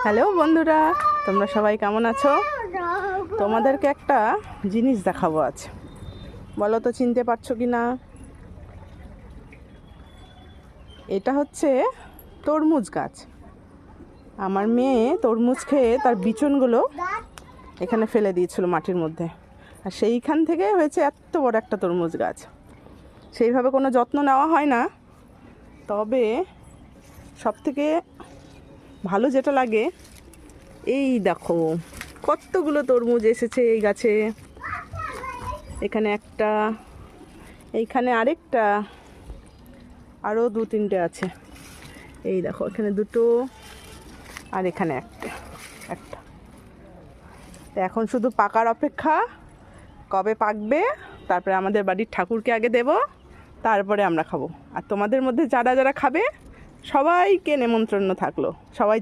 Hello বন্ধুরা, তোমরা সবাই কেমন আছো? তোমাদেরকে একটা জিনিস দেখাবো আজ। বলো তো চিনতে পারছো কি না? এটা হচ্ছে তরমুজ গাছ। আমার মেয়ে তরমুজ খেয়ে তার বিচনগুলো এখানে ফেলে দিয়েছিল মাটির মধ্যে, আর সেইখান থেকে হয়েছে এত বড় একটা তরমুজ গাছ। সেইভাবে কোনো যত্ন নেওয়া হয় না, তবে সবথেকে ভালো যেটা লাগে, এই দেখো কতগুলো তরমুজ এসেছে এই গাছে। এখানে একটা, এইখানে আরেকটা, আরও 2-3টে আছে। এই দেখো এখানে 2টো, আর এখানে একটা একটা তো এখন শুধু পাকার অপেক্ষা, কবে পাকবে। তারপরে আমাদের বাড়ির ঠাকুরকে আগে দেব, তারপরে আমরা খাবো। আর তোমাদের মধ্যে যারা যারা খাবে সবাইকে নেমন্ত্রণ থাকলো, সবাই